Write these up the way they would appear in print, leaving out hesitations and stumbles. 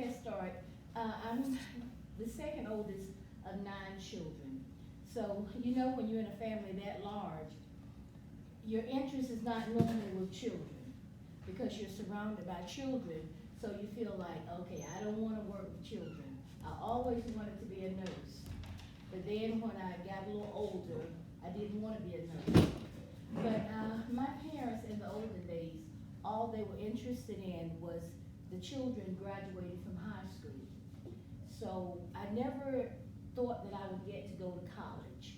Head Start, I'm the second oldest of 9 children. So, you know, when you're in a family that large, your interest is not normally with children because you're surrounded by children. So you feel like, okay, I don't want to work with children. I always wanted to be a nurse. But then when I got a little older, I didn't want to be a nurse. But my parents in the olden days, all they were interested in was the children graduating from high school. So I never thought that I would get to go to college.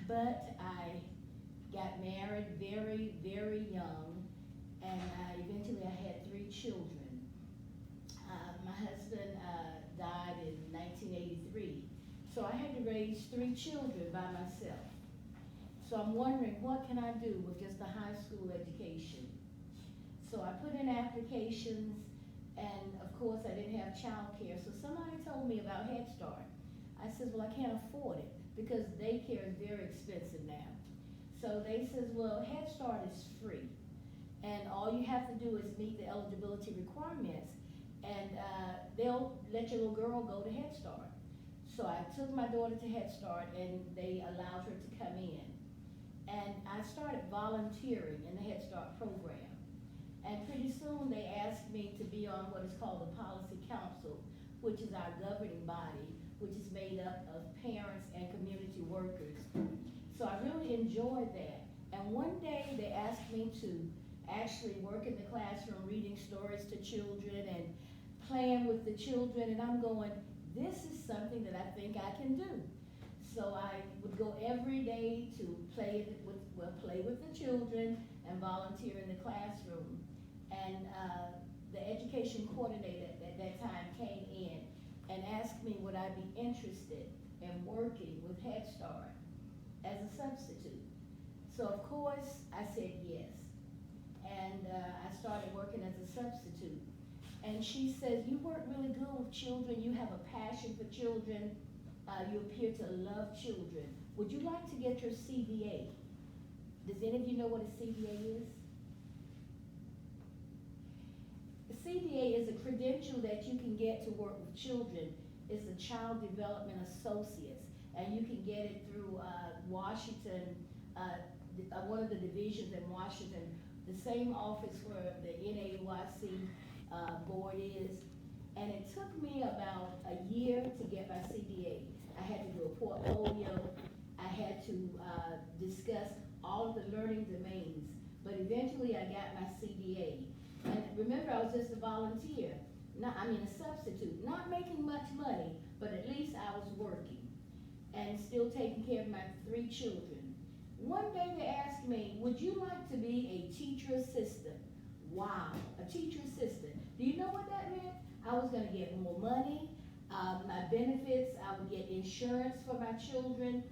But I got married very, very young, and eventually I had 3 children. My husband died in 1983, so I had to raise 3 children by myself. So I'm wondering, what can I do with just a high school education? So I put in applications, and of course I didn't have child care, so somebody told me about Head Start. I said, well, I can't afford it because daycare is very expensive now. So they says, well, Head Start is free, and all you have to do is meet the eligibility requirements, and they'll let your little girl go to Head Start. So I took my daughter to Head Start, and they allowed her to come in. And I started volunteering in the Head Start program. And pretty soon they asked me to be on what is called the Policy Council, which is our governing body, which is made up of parents and community workers. So I really enjoyed that. And one day they asked me to actually work in the classroom reading stories to children and playing with the children, and I'm going, this is something that I think I can do. So I would go every day to play with the children and volunteer in the classroom. And the education coordinator at that time came in and asked me would I be interested in working with Head Start as a substitute. So of course I said yes. And I started working as a substitute. And she says, you work really good with children, you have a passion for children, you appear to love children. Would you like to get your CBA? Does any of you know what a CBA is? A CBA is a credential that you can get to work with children. It's a Child Development Associates, and you can get it through Washington, one of the divisions in Washington, the same office where the NAUIC board is. And it took me about a year to get my CBA. I had to do a portfolio. I had to discuss all of the learning domains. But eventually I got my CBA. And remember, I was just a volunteer. A substitute. Not making much money, but at least I was working and still taking care of my 3 children. One day they asked me, would you like to be a teacher assistant? Wow, a teacher assistant. Do you know what that meant? I was going to get more money, my benefits, I would get insurance for my children.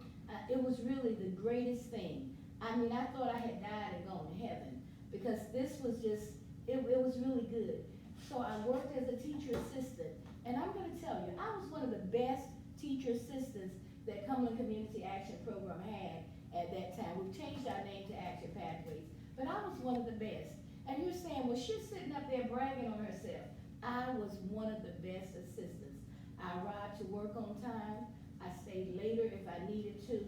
It was really the greatest thing. I thought I had died and gone to heaven because this was just, it was really good. So I worked as a teacher assistant, and I'm going to tell you, I was one of the best teacher assistants that Cumberland Community Action Program had at that time. We've changed our name to Action Pathways, but I was one of the best. And you're saying, well, she's sitting up there bragging on herself. I was one of the best assistants. I arrived to work on time. I stayed later if I needed to.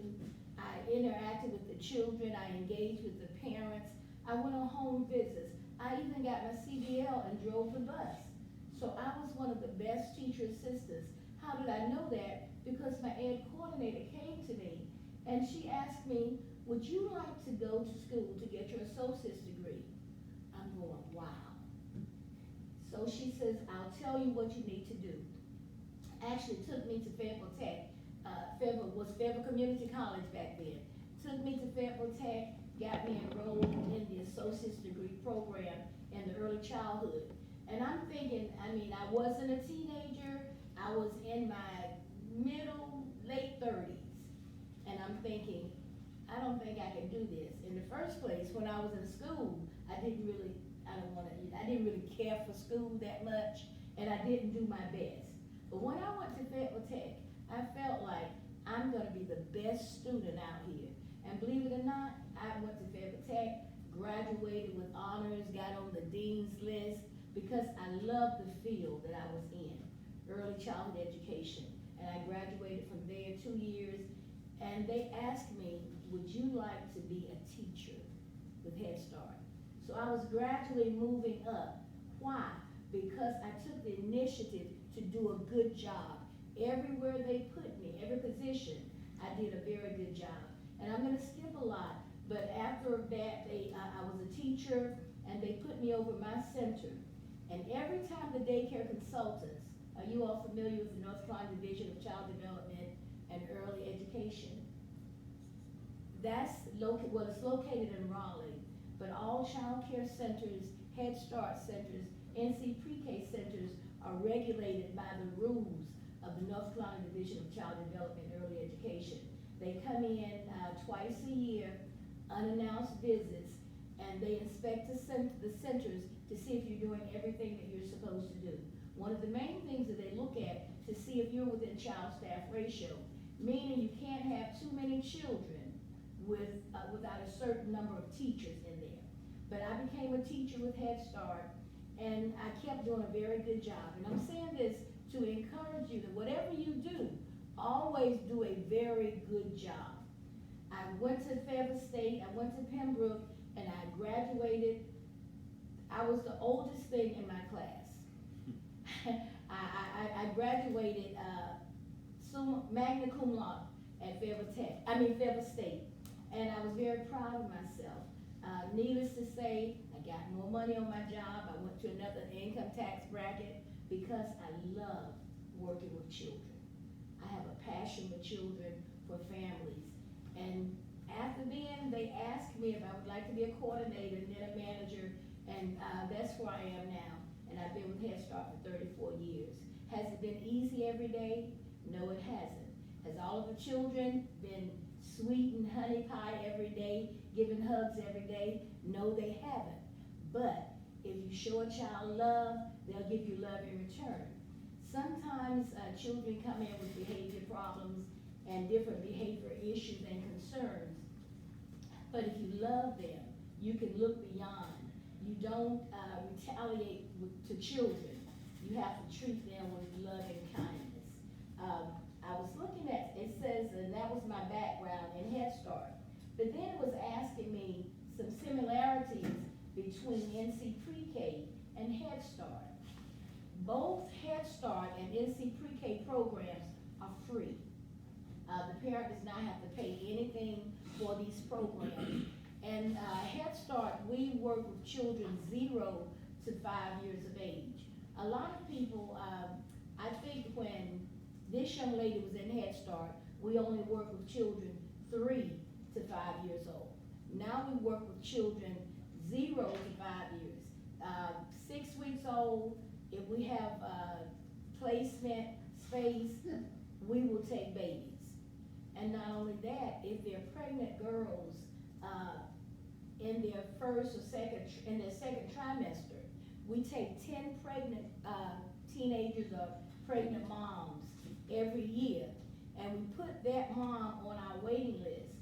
I interacted with the children. I engaged with the parents. I went on home visits. I even got my CDL and drove the bus. So I was one of the best teacher assistants. How did I know that? Because my ed coordinator came to me and she asked me, would you like to go to school to get your associate's degree? I'm going, wow. So she says, I'll tell you what you need to do. Actually took me to Fayetteville Tech. Fayetteville was Fayetteville Community College back then. Took me to Fayetteville Tech, got me enrolled in the associate's degree program in the early childhood. And I'm thinking, I wasn't a teenager. I was in my late 30s. And I'm thinking, I don't think I can do this. In the first place, when I was in school, I didn't really care for school that much, and I didn't do my best. But when I went to Fayetteville Tech, I felt like I'm gonna be the best student out here. And believe it or not, I went to Fayetteville Tech, graduated with honors, got on the dean's list. because I love the field that I was in, early childhood education. And I graduated from there 2 years, and they asked me, would you like to be a teacher with Head Start? So I was gradually moving up. Why? Because I took the initiative to do a good job. Everywhere they put me, every position, I did a very good job. And I'm gonna skip a lot, but after that, I was a teacher, and they put me over my center. And every time the daycare consultants, are you all familiar with the North Carolina Division of Child Development and Early Education? It's located in Raleigh, but all child care centers, Head Start centers, NC Pre-K centers are regulated by the rules of the North Carolina Division of Child Development and Early Education. They come in twice a year, unannounced visits, and they inspect the centers to see if you're doing everything that you're supposed to do. One of the main things that they look at to see if you're within child-staff ratio, meaning you can't have too many children without a certain number of teachers in there. But I became a teacher with Head Start, and I kept doing a very good job. And I'm saying this to encourage you that whatever you do, always do a very good job. I went to Fayetteville State, I went to Pembroke, and I graduated. I was the oldest thing in my class. I graduated magna cum laude at Fayetteville State, and I was very proud of myself. Needless to say, I got more money on my job. I went to another income tax bracket because I love working with children. I have a passion for children, for families. And after then, they asked me if I would like to be a coordinator and then a manager, and that's where I am now. And I've been with Head Start for 34 years. Has it been easy every day? No, it hasn't. Has all of the children been sweet and honey pie every day, giving hugs every day? No, they haven't. But if you show a child love, they'll give you love in return. Sometimes children come in with behavior problems and different behavior issues and concerns. But if you love them, you can look beyond. You don't retaliate to children. You have to treat them with love and kindness. I was looking at, it says, and that was my background in Head Start, but then it was asking me some similarities between NC Pre-K and Head Start. Both Head Start and NC Pre-K programs are free. The parent does not have to pay anything for these programs. And Head Start, we work with children 0 to 5 years of age. A lot of people, I think when this young lady was in Head Start, we only work with children 3 to 5 years old. Now we work with children 0 to 5 years. 6 weeks old, if we have placement space, we will take babies. And not only that, if they're pregnant girls in their second trimester, we take 10 pregnant teenagers or pregnant moms every year, and we put that mom on our waiting list.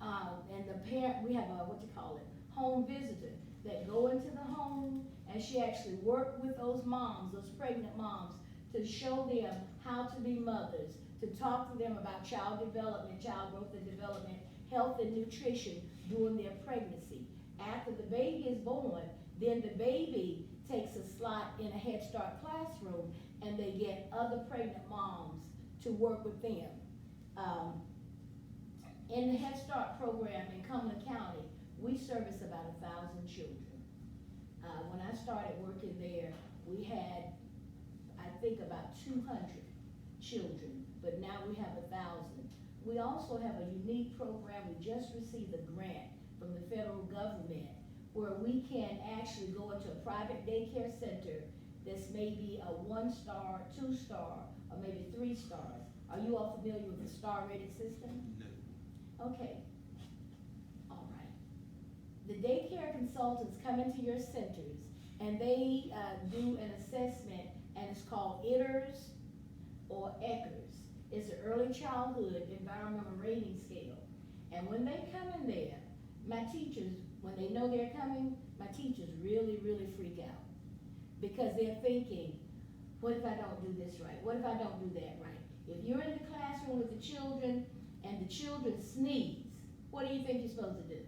And the parent, we have a, home visitor that go into the home, and she actually work with those moms, those pregnant moms, to show them how to be mothers, to talk to them about child development, child growth and development, health and nutrition during their pregnancy. After the baby is born, then the baby takes a slot in a Head Start classroom, and they get other pregnant moms to work with them. In the Head Start program in Cumberland County, we service about 1,000 children. When I started working there, we had, I think, about 200 children, but now we have 1,000. We also have a unique program. We just received a grant from the federal government where we can actually go into a private daycare center that's maybe a 1-star, 2-star, or maybe 3 stars. Are you all familiar with the star rating system? No. Okay. All right. The daycare consultants come into your centers and they do an assessment, and it's called ITERS or ECHRS. It's an early childhood environmental rating scale. And when they come in there, my teachers, when they know they're coming, my teachers really, really freak out. because they're thinking, what if I don't do this right? What if I don't do that right? If you're in the classroom with the children and the children sneeze, what do you think you're supposed to do?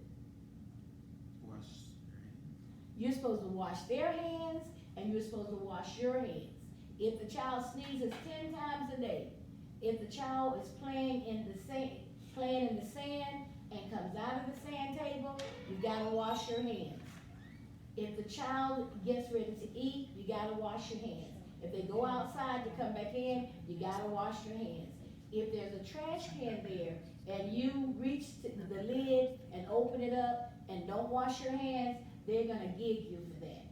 Wash your hands. You're supposed to wash their hands and you're supposed to wash your hands. If the child sneezes 10 times a day, if the child is playing in the sand and comes out of the sand table, you gotta wash your hands. If the child gets ready to eat, you gotta wash your hands. If they go outside to come back in, you gotta wash your hands. If there's a trash can there and you reach to the lid and open it up and don't wash your hands, they're gonna gig you for that.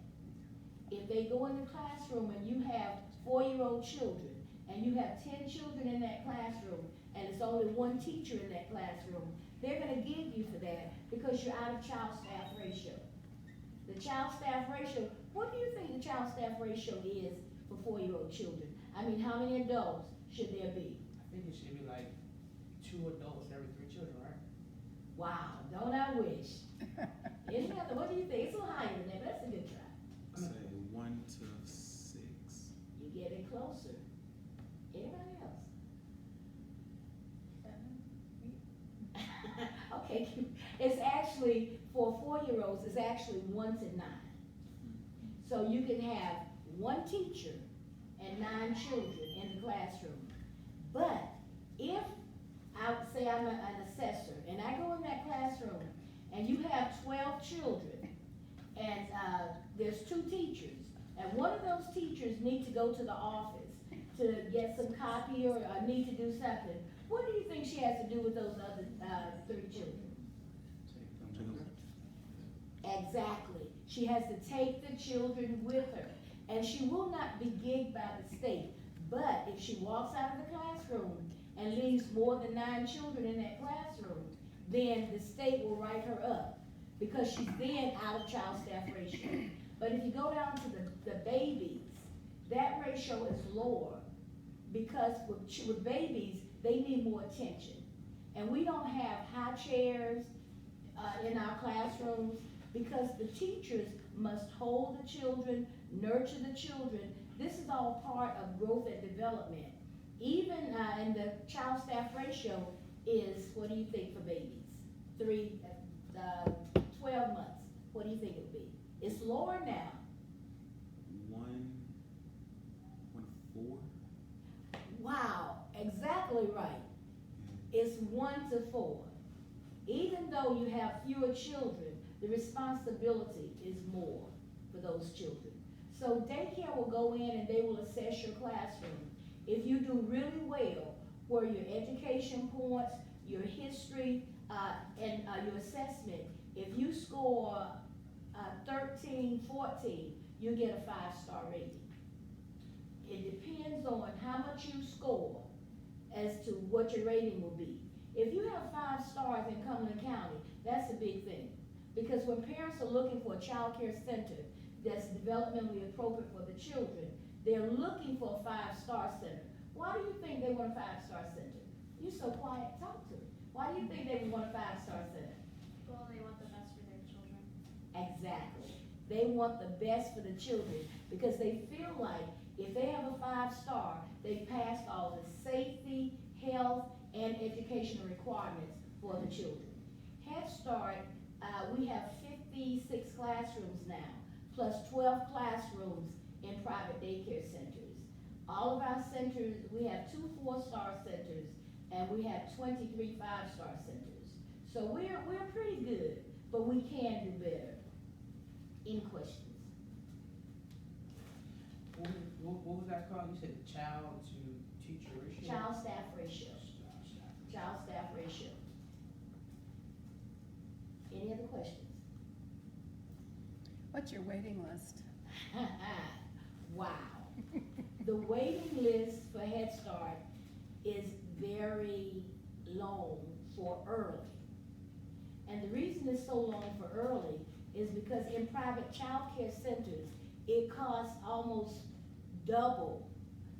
If they go in the classroom and you have 4-year-old children and you have 10 children in that classroom and it's only one teacher in that classroom, they're gonna gig you for that because you're out of child-staff ratio. The child-staff ratio, what do you think the child-staff ratio is for 4-year-old children? I mean, how many adults should there be? I think it should be like 2 adults every 3 children, right? Wow, don't I wish? What do you think? It's a little higher than that, but that's a good try. Say 1 to 6. You get it closer. Anybody else? Okay, it's actually, for 4-year-olds, it's actually 1 to 9. So you can have 1 teacher and 9 children in the classroom. But if, I would say I'm an assessor, and I go in that classroom, and you have 12 children, and there's 2 teachers, and one of those teachers need to go to the office to get some copy or need to do something, what do you think she has to do with those other 3 children? Take them. Exactly. She has to take the children with her. And she will not be gigged by the state. But if she walks out of the classroom and leaves more than 9 children in that classroom, then the state will write her up because she's then out of child staff ratio. But if you go down to the babies, that ratio is lower because with babies, they need more attention. And we don't have high chairs in our classrooms because the teachers must hold the children, nurture the children. This is all part of growth and development. Even in the child staff ratio is, what do you think for babies? 12 months. What do you think it would be? It's lower now. 4. Wow, exactly right. It's 1 to 4. Even though you have fewer children, the responsibility is more for those children. So daycare will go in and they will assess your classroom. If you do really well, where your education points, your history, and your assessment, if you score 13, 14, you get a 5-star rating. It depends on how much you score as to what your rating will be. If you have 5 stars in Cumberland County, that's a big thing. Because when parents are looking for a child care center that's developmentally appropriate for the children, they're looking for a 5-star center. Why do you think they want a 5-star center? You're so quiet, talk to me. Why do you think they would want a 5-star center? Well, they want the best for their children. Exactly. They want the best for the children because they feel like if they have a 5-star, they passed all the safety, health, and educational requirements for the children. Head Start, we have 56 classrooms now, plus 12 classrooms in private daycare centers. All of our centers, we have 2 4-star centers, and we have 23 5-star centers. So we're pretty good, but we can do better. Any questions? What was that called? You said child to teacher ratio? Child staff ratio. Child staff ratio. Any other questions? What's your waiting list? Wow. The waiting list for Head Start is very long for early. And the reason it's so long for early is because in private child care centers, it costs almost double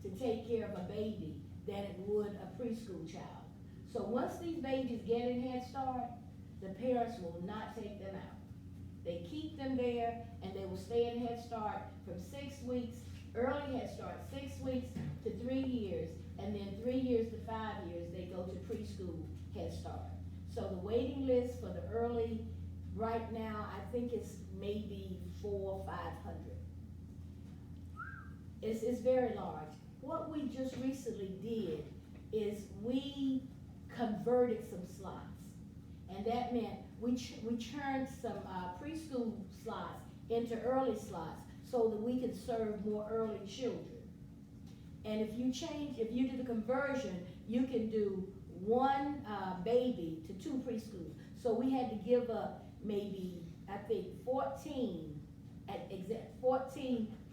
to take care of a baby than it would a preschool child. So once these babies get in Head Start, the parents will not take them out. They keep them there, and they will stay in Head Start from 6 weeks, early Head Start, 6 weeks to 3 years, and then 3 years to 5 years, they go to preschool Head Start. So the waiting list for the early, right now, I think it's maybe 400 or 500. It's very large. What we just recently did is we converted some slots. And that meant we turned some preschool slots into early slots so that we could serve more early children. And if you do the conversion, you can do 1 baby to 2 preschools. So we had to give up maybe, I think, 14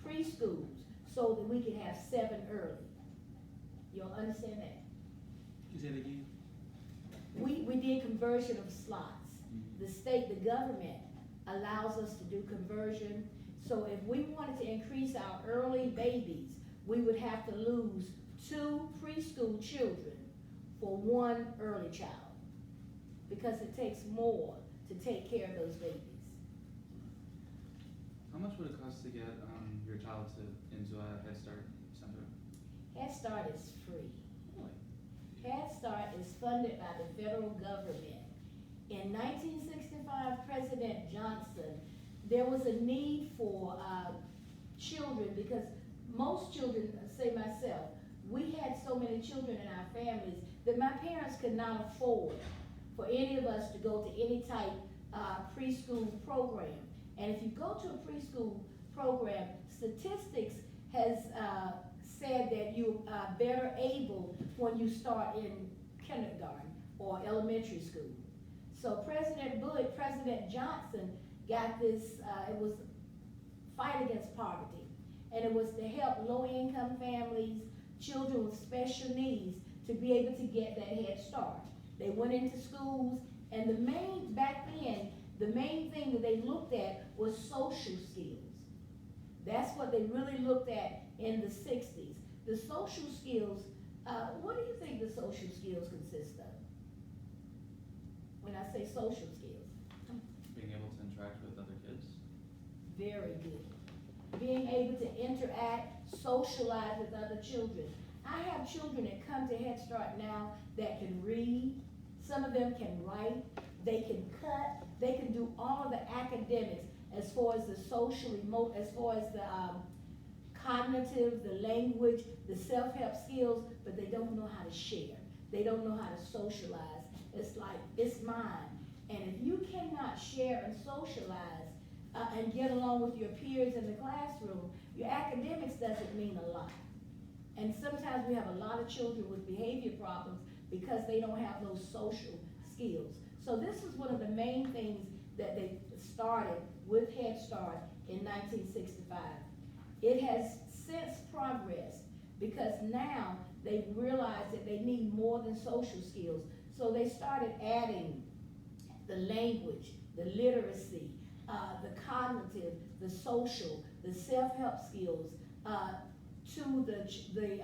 preschools so that we could have 7 early. You'll understand that? You said it again? We did conversion of slots. Mhm. The state, the government allows us to do conversion. So if we wanted to increase our early babies, we would have to lose 2 preschool children for 1 early child, because it takes more to take care of those babies. How much would it cost to get your child into a Head Start center? Head Start is free. Really? Head Start is funded by the federal government. In 1965, President Johnson, there was a need for children, because most children, say myself, we had so many children in our families that my parents could not afford for any of us to go to any type preschool program. And if you go to a preschool program, statistics has said that you are better able when you start in kindergarten or elementary school. So President Johnson got this, it was fight against poverty. And it was to help low-income families, children with special needs, to be able to get that Head Start. They went into schools, and back then, the main thing that they looked at was social skills. That's what they really looked at in the 60s. The social skills, what do you think the social skills consist of? When I say social skills? Being able to interact with other kids? Very good. Being able to interact, socialize with other children. I have children that come to Head Start now that can read. Some of them can write. They can cut. They can do all of the academics as far as the social, as far as the cognitive, the language, the self-help skills, but they don't know how to share. They don't know how to socialize. It's like, it's mine. And if you cannot share and socialize and get along with your peers in the classroom, your academics doesn't mean a lot. And sometimes we have a lot of children with behavior problems because they don't have those social skills. So this is one of the main things that they started with Head Start in 1965. It has since progressed because now they realize that they need more than social skills. So they started adding the language, the literacy, the cognitive, the social, the self-help skills to the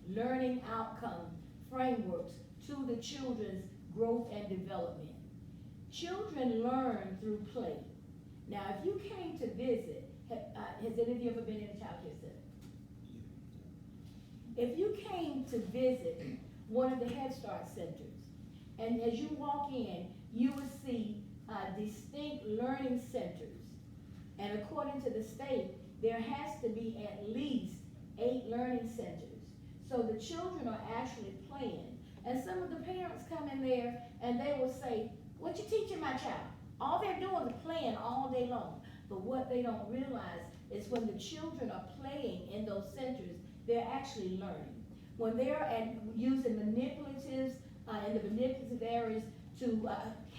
learning outcome frameworks to the children's growth and development. Children learn through play. Now, if you came to visit, has any of you ever been in a child care center? If you came to visit one of the Head Start centers, and as you walk in, you would see distinct learning centers. And according to the state, there has to be at least 8 learning centers. So the children are actually playing. And some of the parents come in there and they will say, "What you teaching my child?" All they're doing is playing all day long. But what they don't realize is when the children are playing in those centers, they're actually learning. When they're using manipulatives in the manipulative areas to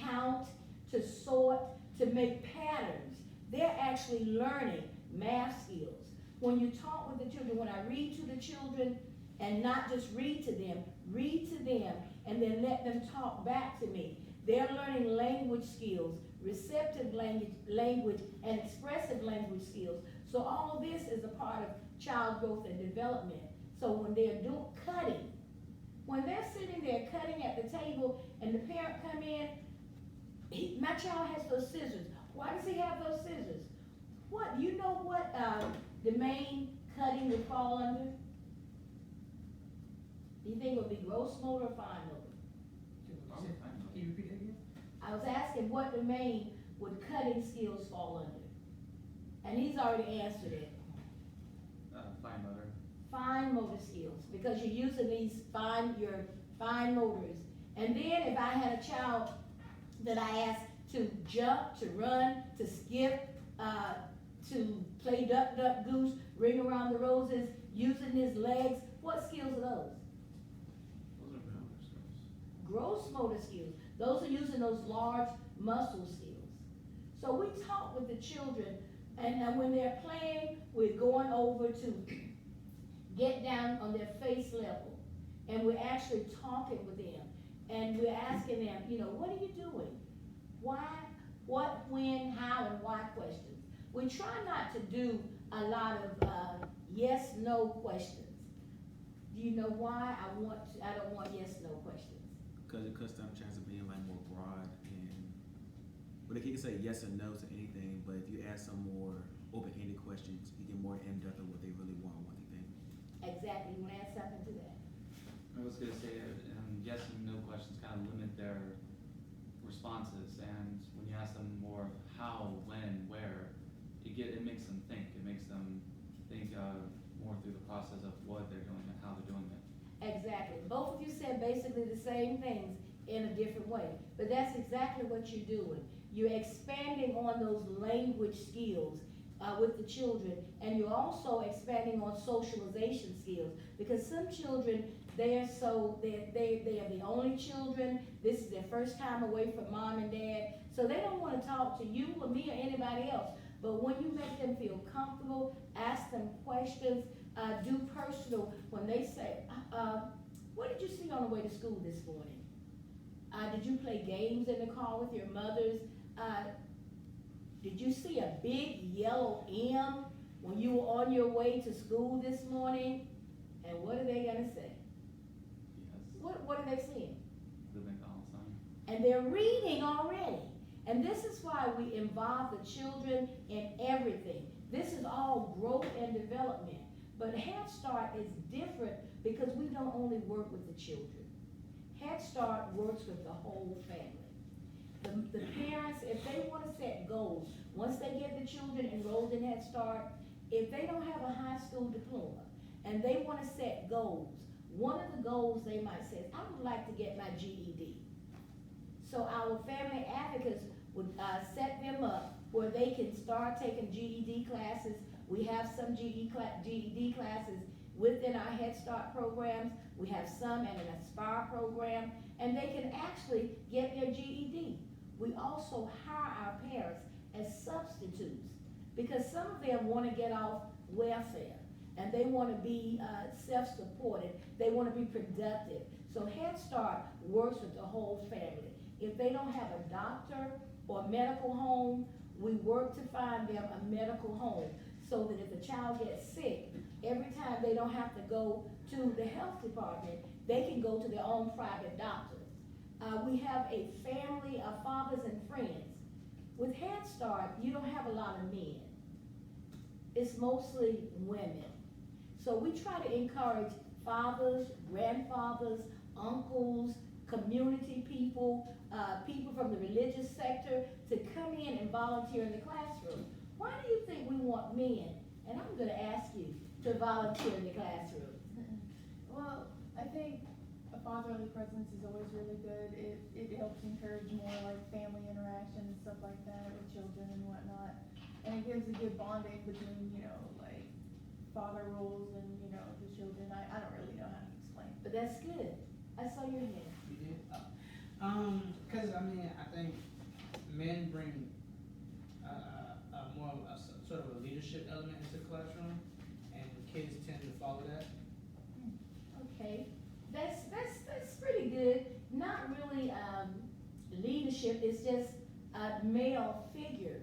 count, to sort, to make patterns, they're actually learning math skills. When you talk with the children, when I read to the children, and not just read to them and then let them talk back to me, they're learning language skills, receptive language and expressive language skills. So all of this is a part of child growth and development. So when they're cutting, when they're sitting there cutting at the table and the parent come in, my child has those scissors. Why does he have those scissors? What, do you know what, the main cutting would fall under? Do you think it would be gross motor or fine motor? I'm fine with Can you repeat that again? I was asking what domain would cutting skills fall under? And he's already answered it. fine motor. Fine motor skills, because you're using your fine motors. And then if I had a child that I asked to jump, to run, to skip, to play duck, duck, goose, ring around the roses, using his legs, what skills are those? Those are motor skills. Gross motor skills. Those are using those large muscle skills. So we talk with the children, and when they're playing, we're going over to get down on their face level, and we're actually talking with them, and we're asking them, what are you doing? Why, what, when, how, and why questions. We try not to do a lot of yes, no questions. Do you know why I don't want yes, no questions? Because it cuts down the chance of being like more broad and, but he can say yes or no to anything, but if you ask some more open-ended questions, you get more in-depth of what they really want, what they think. Exactly, you wanna add something to that? I was gonna say, yes and no questions kind of limit their responses, and when you ask them more of how, when, where, it makes them think. It makes them think more through the process of what they're doing and how they're doing it. Exactly. Both of you said basically the same things in a different way, but that's exactly what you're doing. You're expanding on those language skills with the children, and you're also expanding on socialization skills, because some children, they are the only children. This is their first time away from mom and dad, so they don't want to talk to you or me or anybody else. But when you make them feel comfortable, ask them questions, do personal, when they say, what did you see on the way to school this morning? Did you play games in the car with your mothers? Did you see a big yellow M when you were on your way to school this morning? And what are they gonna say? Yes. What are they seeing? The McDonald's sign. And they're reading already. And this is why we involve the children in everything. This is all growth and development. But Head Start is different because we don't only work with the children. Head Start works with the whole family. The parents, if they want to set goals, once they get the children enrolled in Head Start, if they don't have a high school diploma and they want to set goals, one of the goals they might say is, I would like to get my GED. So our family advocates would set them up where they can start taking GED classes. We have some GED classes within our Head Start programs. We have some in an Aspire program, and they can actually get their GED. We also hire our parents as substitutes, because some of them want to get off welfare and they want to be self-supported. They want to be productive. So Head Start works with the whole family. If they don't have a doctor or medical home, we work to find them a medical home, so that if a child gets sick, every time they don't have to go to the health department, they can go to their own private doctor. We have a family of fathers and friends. With Head Start, you don't have a lot of men. It's mostly women. So we try to encourage fathers, grandfathers, uncles, community people, people from the religious sector to come in and volunteer in the classroom. Why do you think we want men? And I'm gonna ask you to volunteer in the classroom. Well, I think a fatherly presence is always really good. It helps encourage more like family interaction and stuff like that with children and whatnot. And it gives a good bonding between, like father roles and, the children. I don't really know how to explain. But that's good. I saw your hand. You did? Cause I think men bring, more of a sort of a leadership element into the classroom, and kids tend to follow that. Okay, that's pretty good. Not really leadership, it's just a male figure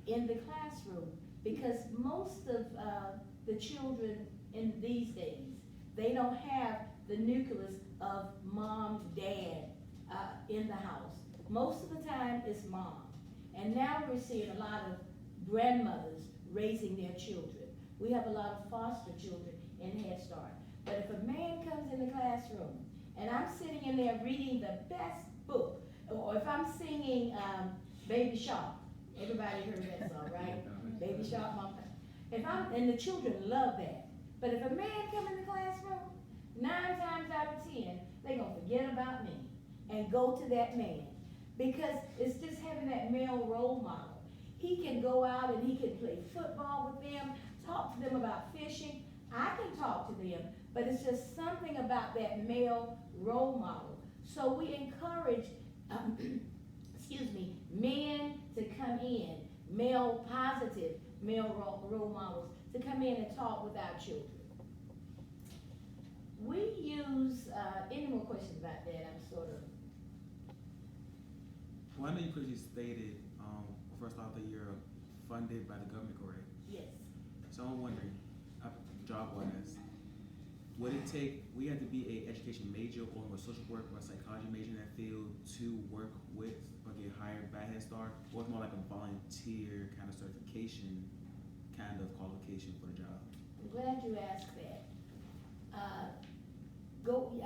in the classroom, because most of the children in these days, they don't have the nucleus of mom, dad in the house. Most of the time it's mom. And now we're seeing a lot of grandmothers raising their children. We have a lot of foster children in Head Start. But if a man comes in the classroom and I'm sitting in there reading the best book, or if I'm singing Baby Shark, everybody heard that song, right? Baby Shark, Mama. And the children love that. But if a man come in the classroom, 9 times out of 10, they're gonna forget about me and go to that man. Because it's just having that male role model. He can go out and he can play football with them, talk to them about fishing. I can talk to them, but it's just something about that male role model. So we encourage, men to come in, positive male role models, to come in and talk with our children. We use, any more questions about that? I'm sort of. Well, I know you previously stated, first off, that you're funded by the government, correct? Yes. So I'm wondering, job-wise, would it take, we have to be a education major or a social work or a psychology major in that field to work with or get hired by Head Start? Or it's more like a volunteer kind of certification kind of qualification for the job? I'm glad you asked that.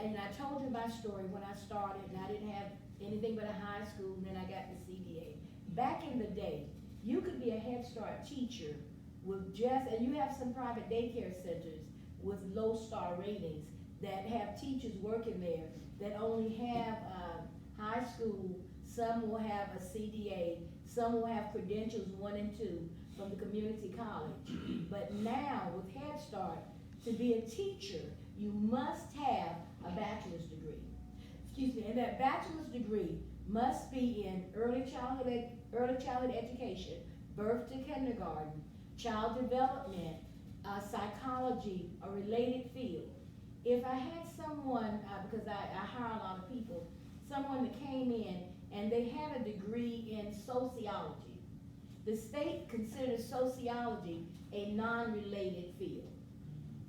And I told you my story when I started, and I didn't have anything but a high school, and then I got the CDA. Back in the day, you could be a Head Start teacher with and you have some private daycare centers with low star ratings that have teachers working there that only have high school. Some will have a CDA, some will have credentials 1 and 2 from the community college. But now with Head Start, to be a teacher, you must have a bachelor's degree. And that bachelor's degree must be in early childhood education, birth to kindergarten, child development, psychology, a related field. If I had someone, because I hire a lot of people, someone that came in and they had a degree in sociology, the state considers sociology a non-related field.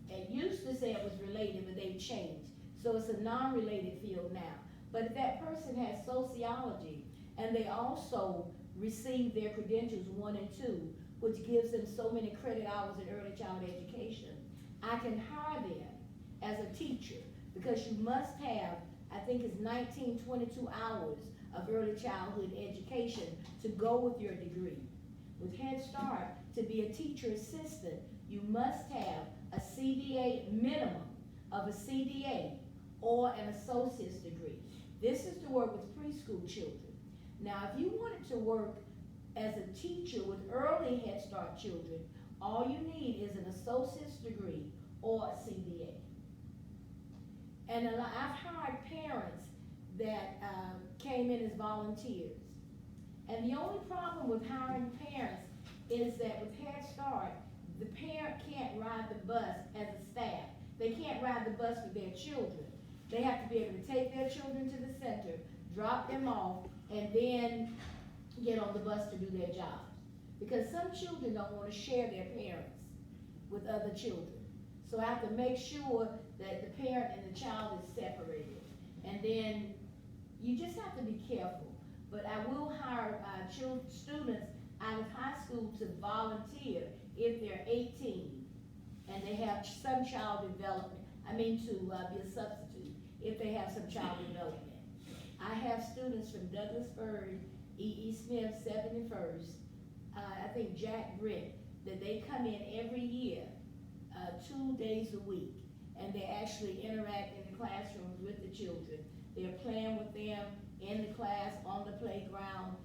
It used to say it was related, but they've changed. So it's a non-related field now. But if that person has sociology and they also receive their credentials 1 and 2, which gives them so many credit hours in early childhood education, I can hire them as a teacher because you must have, I think it's 1922 hours of early childhood education to go with your degree. With Head Start, to be a teacher assistant, you must have a CDA minimum of a CDA or an associate's degree. This is to work with preschool children. Now, if you wanted to work as a teacher with early Head Start children, all you need is an associate's degree or a CDA. And I've hired parents that came in as volunteers. And the only problem with hiring parents is that with Head Start, the parent can't ride the bus as a staff. They can't ride the bus with their children. They have to be able to take their children to the center, drop them off, and then get on the bus to do their job. Because some children don't want to share their parents with other children. So I have to make sure that the parent and the child is separated. And then you just have to be careful. But I will hire students out of high school to volunteer if they're 18 and they have some child development. To be a substitute if they have some child development. I have students from Douglasburg, E.E. Smith, 71st, I think Jack Britt, that they come in every year, 2 days a week, and they actually interact in the classrooms with the children. They're playing with them in the class, on the playground,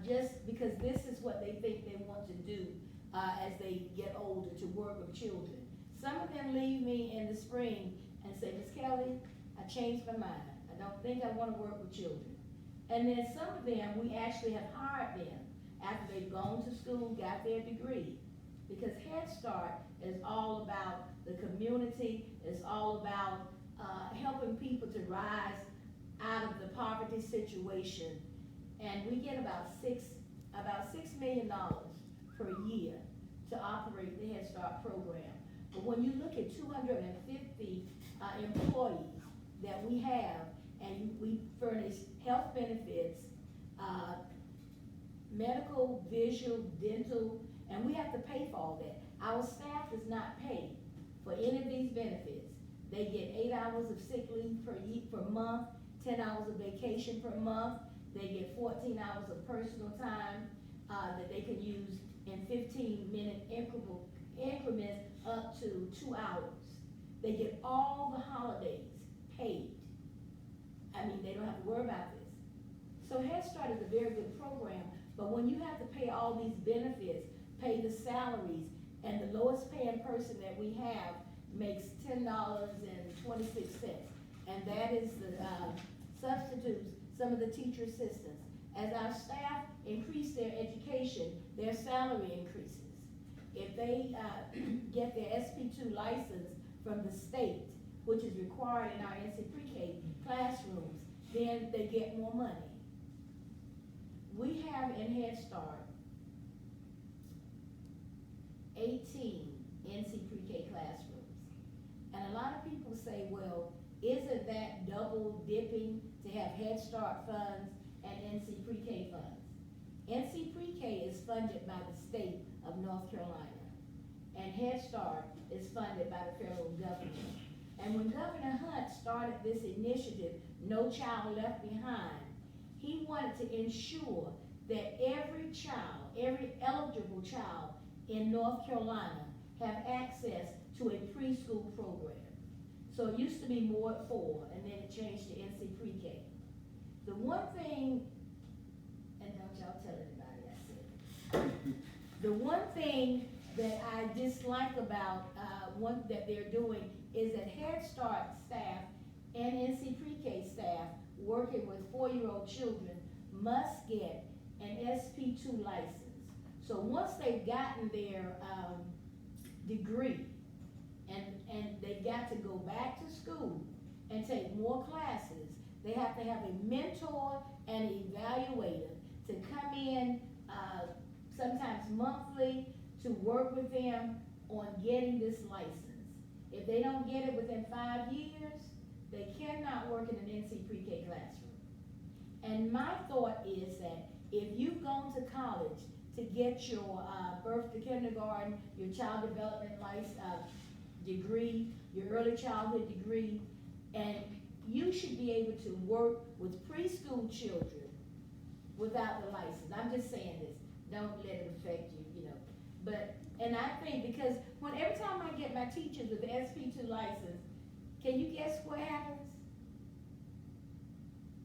just because this is what they think they want to do as they get older, to work with children. Some of them leave me in the spring and say, Miss Kelly, I changed my mind. I don't think I want to work with children. And then some of them, we actually have hired them after they've gone to school, got their degree. Because Head Start is all about the community, it's all about helping people to rise out of the poverty situation. And we get about $6 million per year to operate the Head Start program. But when you look at 250 employees that we have, and we furnish health benefits, medical, visual, dental, and we have to pay for all that. Our staff is not paid for any of these benefits. They get 8 hours of sick leave per month, 10 hours of vacation per month. They get 14 hours of personal time, that they can use in 15-minute increments up to 2 hours. They get all the holidays paid. I mean, they don't have to worry about this. So Head Start is a very good program, but when you have to pay all these benefits, pay the salaries, and the lowest paying person that we have makes $10.26, and that is the substitutes, some of the teacher assistants. As our staff increase their education, their salary increases. If they get their SP2 license from the state, which is required in our NC Pre-K classrooms, then they get more money. We have in Head Start 18 NC Pre-K classrooms. And a lot of people say, well, isn't that double dipping to have Head Start funds and NC Pre-K funds? NC Pre-K is funded by the state of North Carolina, and Head Start is funded by the federal government. And when Governor Hunt started this initiative, No Child Left Behind, he wanted to ensure that every child, every eligible child in North Carolina have access to a preschool program. So it used to be Ward 4, and then it changed to NC Pre-K. The one thing, and don't y'all tell anybody I said it. The one thing that I dislike about that they're doing is that Head Start staff and NC Pre-K staff working with 4-year-old children must get an SP2 license. So once they've gotten their degree, and they've got to go back to school and take more classes, they have to have a mentor and an evaluator to come in sometimes monthly to work with them on getting this license. If they don't get it within 5 years, they cannot work in an NC Pre-K classroom. And my thought is that if you've gone to college to get your birth to kindergarten, your child development degree, your early childhood degree, and you should be able to work with preschool children without the license. I'm just saying this. Don't let it affect you, you know. But, and I think because every time I get my teachers with the SP2 license, can you guess what happens?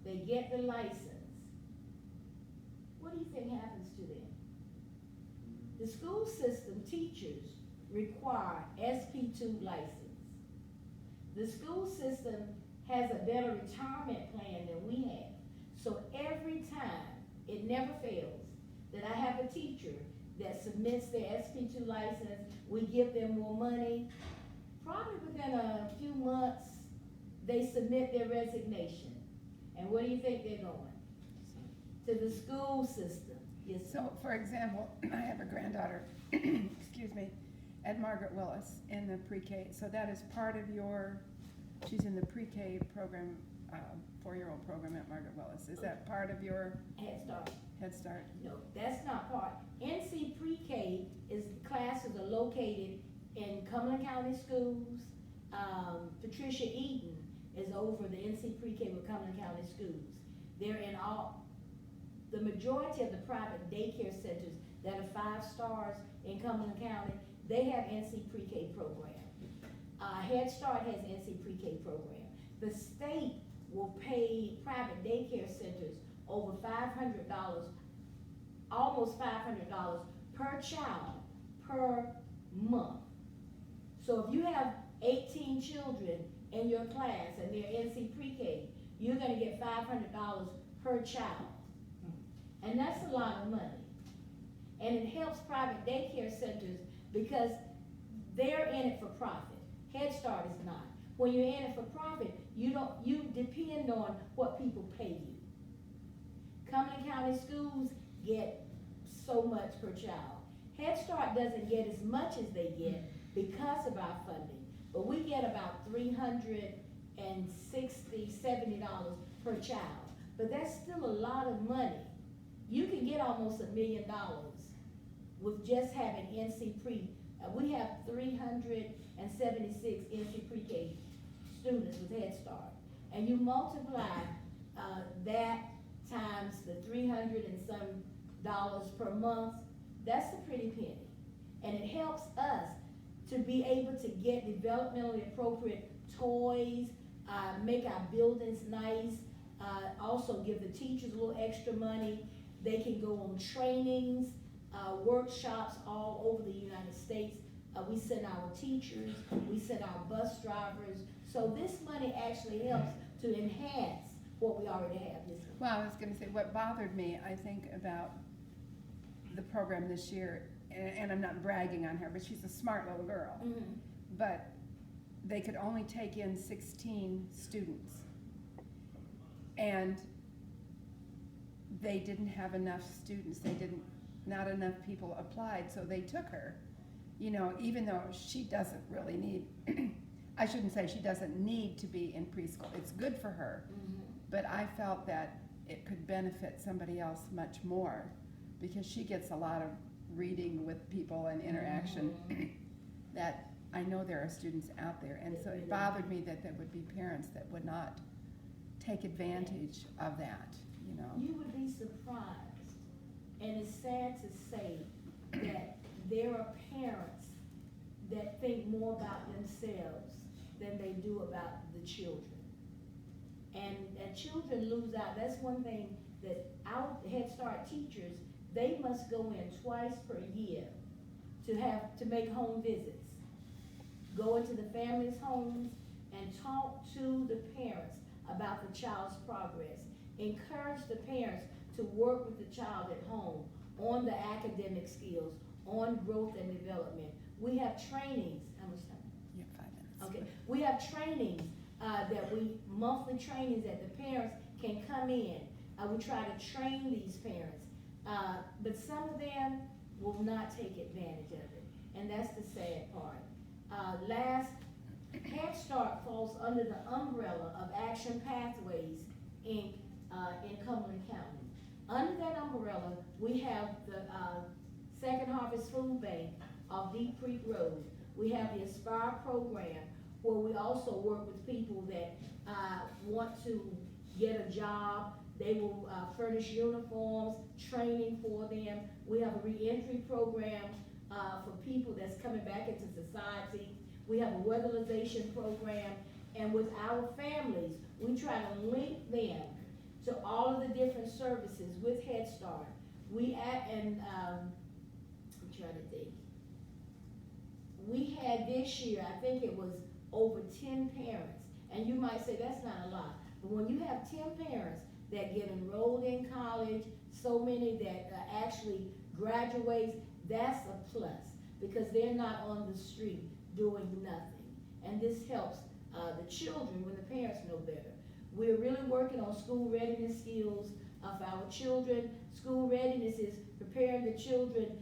They get the license. What do you think happens to them? The school system teachers require SP2 license. The school system has a better retirement plan than we have. So every time, it never fails, that I have a teacher that submits their SP2 license, we give them more money. Probably within a few months, they submit their resignation. And where do you think they're going? To the school system. Yes. So, for example, I have a granddaughter, excuse me, at Margaret Willis in the pre-K. So that is part of she's in the pre-K program, 4-year-old program at Margaret Willis. Is that part of your Head Start. Head Start? No, that's not part. NC Pre-K classes are located in Cumberland County Schools. Patricia Eaton is over the NC Pre-K with Cumberland County Schools. They're in the majority of the private daycare centers that are 5 stars in Cumberland County, they have NC Pre-K program. Head Start has NC Pre-K program. The state will pay private daycare centers over $500, almost $500 per child per month. So if you have 18 children in your class and they're NC Pre-K, you're gonna get $500 per child. And that's a lot of money. And it helps private daycare centers because they're in it for profit. Head Start is not. When you're in it for profit, you depend on what people pay you. Cumberland County Schools get so much per child. Head Start doesn't get as much as they get because of our funding, but we get about $360, $70 per child. But that's still a lot of money you can get almost $1 million with just having NC Pre. We have 376 NC Pre-K students with Head Start. And you multiply that times the 300 and some dollars per month, that's a pretty penny. And it helps us to be able to get developmentally appropriate toys, make our buildings nice, also give the teachers a little extra money. They can go on trainings, workshops all over the United States. We send our teachers, we send our bus drivers. So this money actually helps to enhance what we already have. Well, I was gonna say, what bothered me, I think, about the program this year, and I'm not bragging on her, but she's a smart little girl. Mhm. But they could only take in 16 students. And they didn't have enough students, not enough people applied, so they took her. You know, even though she doesn't really need, I shouldn't say she doesn't need to be in preschool, it's good for her. Mhm. But I felt that it could benefit somebody else much more, because she gets a lot of reading with people and interaction that I know there are students out there, and so it bothered me that there would be parents that would not take advantage of that, you know. You would be surprised, and it's sad to say that there are parents that think more about themselves than they do about the children. And children lose out. That's one thing that our Head Start teachers, they must go in twice per year to make home visits. Go into the families' homes and talk to the parents about the child's progress. Encourage the parents to work with the child at home on the academic skills, on growth and development. We have trainings. How much time? You have 5 minutes. Okay, we have trainings, monthly trainings that the parents can come in. We try to train these parents, but some of them will not take advantage of it, and that's the sad part. Head Start falls under the umbrella of Action Pathways in Cumberland County. Under that umbrella, we have the Second Harvest Food Bank off Deep Creek Road. We have the Aspire program, where we also work with people that want to get a job. They will furnish uniforms, training for them. We have a reentry program for people that's coming back into society. We have a weatherization program, and with our families, we try to link them to all of the different services with Head Start. I'm trying to think. We had this year, I think it was over 10 parents, and you might say that's not a lot, but when you have 10 parents that get enrolled in college, so many that actually graduates, that's a plus, because they're not on the street doing nothing. And this helps the children when the parents know better. We're really working on school readiness skills of our children. School readiness is preparing the children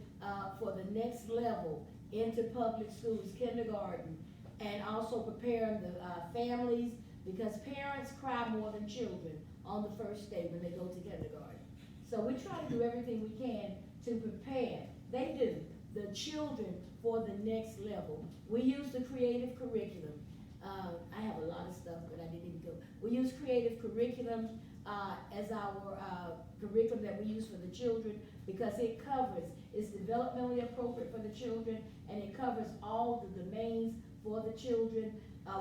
for the next level into public schools, kindergarten, and also preparing the families, because parents cry more than children on the first day when they go to kindergarten. So we try to do everything we can to prepare. They do, the children for the next level. We use the creative curriculum. I have a lot of stuff, but I didn't even go. We use creative curriculum as our curriculum that we use for the children, because it's developmentally appropriate for the children, and it covers all the domains for the children.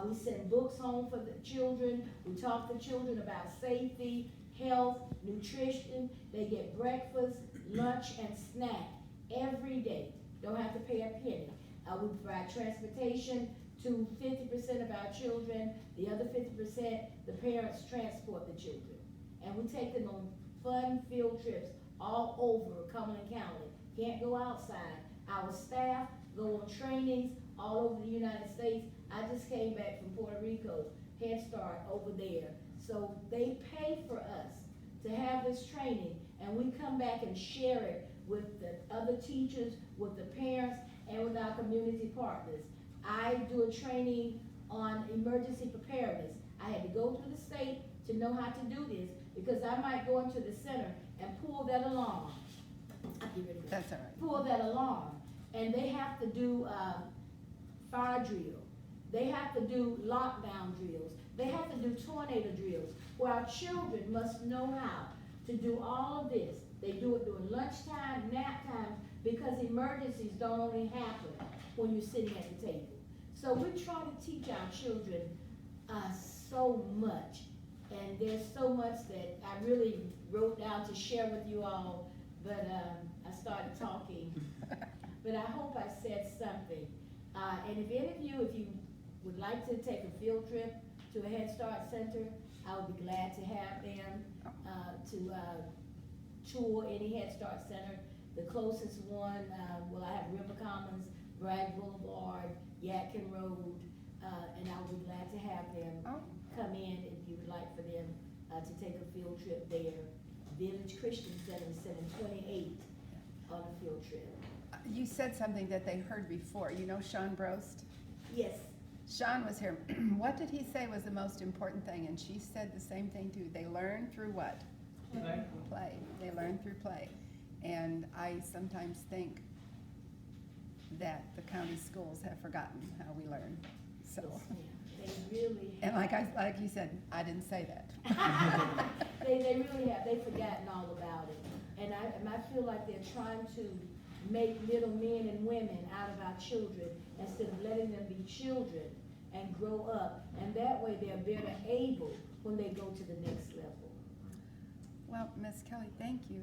We send books home for the children. We talk to children about safety, health, nutrition. They get breakfast, lunch, and snack every day. Don't have to pay a penny. We provide transportation to 50% of our children. The other 50%, the parents transport the children. And we take them on fun field trips all over Cumberland County. Can't go outside. Our staff go on trainings all over the United States. I just came back from Puerto Rico, Head Start over there. So they pay for us to have this training, and we come back and share it with the other teachers, with the parents, and with our community partners. I do a training on emergency preparedness. I had to go through the state to know how to do this, because I might go into the center and pull that alarm. I'll get rid of it. That's all right. Pull that alarm, and they have to do, fire drill. They have to do lockdown drills. They have to do tornado drills, where our children must know how to do all of this. They do it during lunchtime, nap time, because emergencies don't only happen when you're sitting at the table. So we try to teach our children, so much, and there's so much that I really wrote down to share with you all, but, I started talking. But I hope I said something. And if any of you, if you would like to take a field trip to a Head Start Center, I would be glad to have them, to tour any Head Start Center. The closest one, well, I have River Commons, Bragg Boulevard, Yadkin Road, and I would be glad to have them Oh, come in if you would like for them, to take a field trip there. Village Christian Center is sending 28 on a field trip. you said something that they heard before. You know Sean Brost? Yes, Sean was here. What did he say was the most important thing? And she said the same thing too. They learn through what? Play. Play. They learn through play. And I sometimes think that the county schools have forgotten how we learn. So, yes, ma'am. They really and have. like you said, I didn't say that. They really have, they've forgotten all about it. And I feel like they're trying to make little men and women out of our children instead of letting them be children and grow up. And that way they're better able when they go to the next level. Well, Miss Kelly, thank you